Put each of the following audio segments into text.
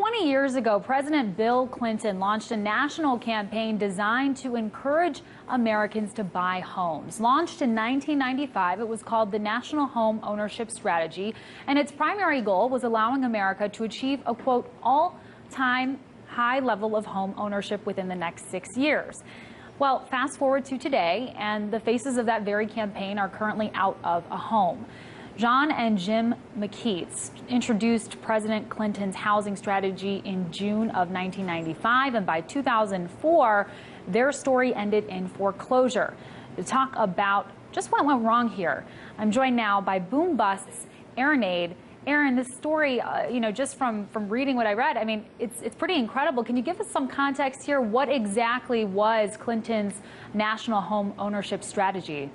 20 years ago, President Bill Clinton launched a national campaign designed to encourage Americans to buy homes. Launched in 1995, it was called the National Home Ownership Strategy, and its primary goal was allowing America to achieve a, quote, all-time high level of home ownership within the next 6 years. Well, fast forward to today, and the faces of that very campaign are currently out of a home. John and Jim McKeats introduced President Clinton's housing strategy in June of 1995, and by 2004, their story ended in foreclosure. To talk about just what went wrong here, I'm joined now by Boom Bust's Aaron Aid. Aaron, this story, just from reading what I read, I mean, it's pretty incredible. Can you give us some context here? What exactly was Clinton's national home ownership strategy?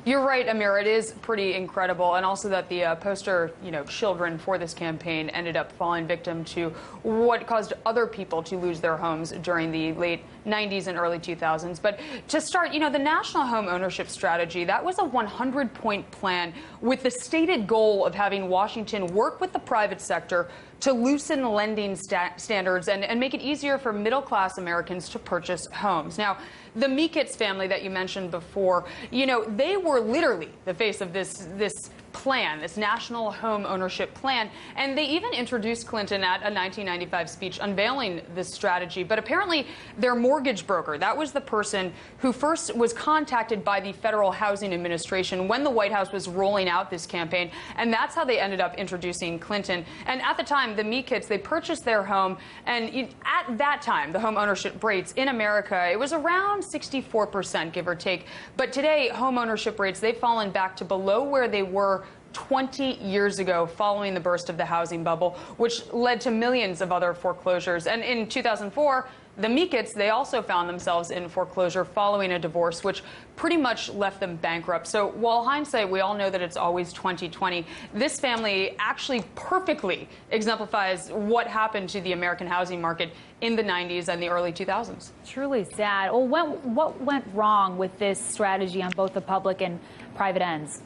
You're right, Amir. It is pretty incredible, and also that the poster, children for this campaign ended up falling victim to what caused other people to lose their homes during the late 90s and early 2000s. But to start, the National Home Ownership Strategy, that was a 100-point plan with the stated goal of having Washington work with the private sector to loosen lending standards and make it easier for middle-class Americans to purchase homes. Now, the McKeats family that you mentioned before, they were literally the face of this plan, this national home ownership plan, and they even introduced Clinton at a 1995 speech unveiling this strategy. But apparently their mortgage broker, that was the person who first was contacted by the Federal Housing Administration when the White House was rolling out this campaign, and that's how they ended up introducing Clinton. And at the time, the McKeats, they purchased their home, and at that time, the home ownership rates in America, it was around 64%, give or take. But today, home ownership rates, they've fallen back to below where they were 20 years ago following the burst of the housing bubble, which led to millions of other foreclosures. And in 2004, the McKeats, they also found themselves in foreclosure following a divorce, which pretty much left them bankrupt. So while hindsight, we all know that it's always 20/20, this family actually perfectly exemplifies what happened to the American housing market in the 90s and the early 2000s. Truly sad. Well, what went wrong with this strategy on both the public and private ends?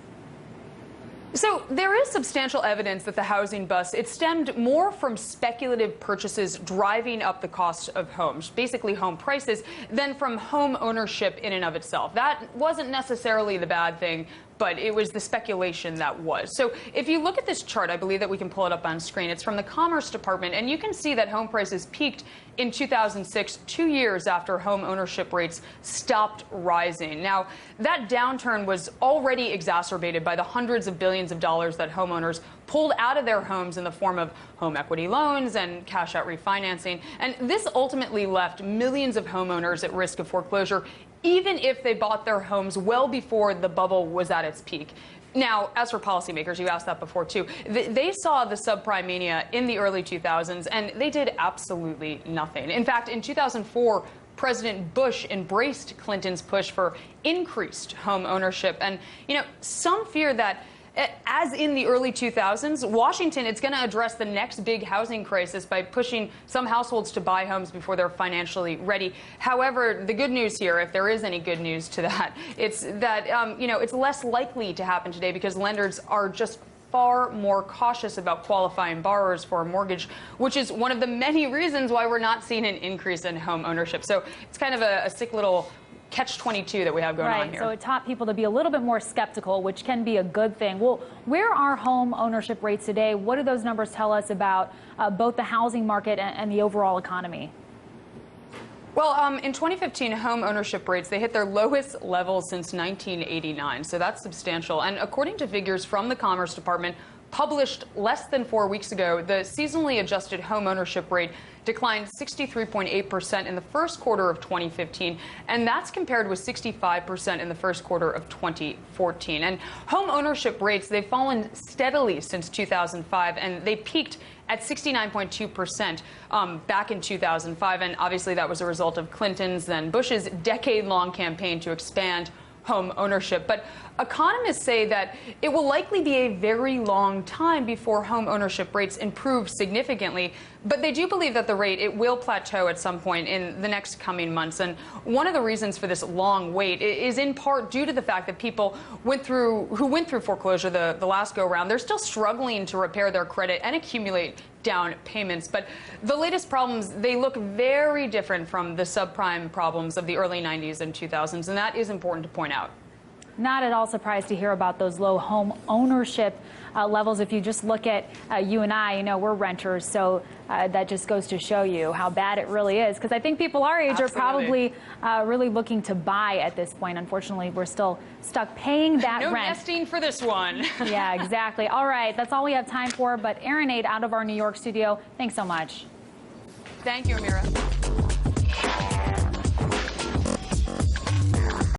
So there is substantial evidence that the housing bust, it stemmed more from speculative purchases driving up the cost of homes, basically home prices, than from home ownership in and of itself. That wasn't necessarily the bad thing, but it was the speculation that was. So if you look at this chart, I believe that we can pull it up on screen. It's from the Commerce Department, and you can see that home prices peaked in 2006, 2 years after home ownership rates stopped rising. Now, that downturn was already exacerbated by the hundreds of billions of dollars that homeowners pulled out of their homes in the form of home equity loans and cash-out refinancing. And this ultimately left millions of homeowners at risk of foreclosure, even if they bought their homes well before the bubble was at its peak. Now, as for policymakers, you asked that before, too. They saw the subprime mania in the early 2000s, and they did absolutely nothing. In fact, in 2004, President Bush embraced Clinton's push for increased home ownership. And, some fear that as in the early 2000s, Washington is going to address the next big housing crisis by pushing some households to buy homes before they're financially ready. However, the good news here, if there is any good news to that, it's that, it's less likely to happen today because lenders are just far more cautious about qualifying borrowers for a mortgage, which is one of the many reasons why we're not seeing an increase in home ownership. So it's kind of a sick little catch-22 that we have going on here. So it taught people to be a little bit more skeptical, which can be a good thing. Well, where are home ownership rates today? What do those numbers tell us about both the housing market and the overall economy? Well, in 2015, home ownership rates, they hit their lowest level since 1989, so that's substantial. And according to figures from the Commerce Department, published less than 4 weeks ago, the seasonally adjusted home ownership rate declined 63.8% in the first quarter of 2015, and that's compared with 65% in the first quarter of 2014. And home ownership rates, they've fallen steadily since 2005, and they peaked at 69.2% back in 2005, and obviously that was a result of Clinton's, then Bush's decade-long campaign to expand home ownership. But economists say that it will likely be a very long time before home ownership rates improve significantly. But they do believe that the rate, it will plateau at some point in the next coming months. And one of the reasons for this long wait is in part due to the fact that people who went through foreclosure the last go-around, they're still struggling to repair their credit and accumulate down payments. But the latest problems, they look very different from the subprime problems of the early 90s and 2000s, and that is important to point out. Not at all surprised to hear about those low home ownership levels. If you just look at you and I, you know, we're renters, so that just goes to show you how bad it really is. Because I think people our age are probably really looking to buy at this point. Unfortunately, we're still stuck paying that no rent. No nesting for this one. Yeah, exactly. All right, that's all we have time for. But Erin Aid out of our New York studio, thanks so much. Thank you, Amira.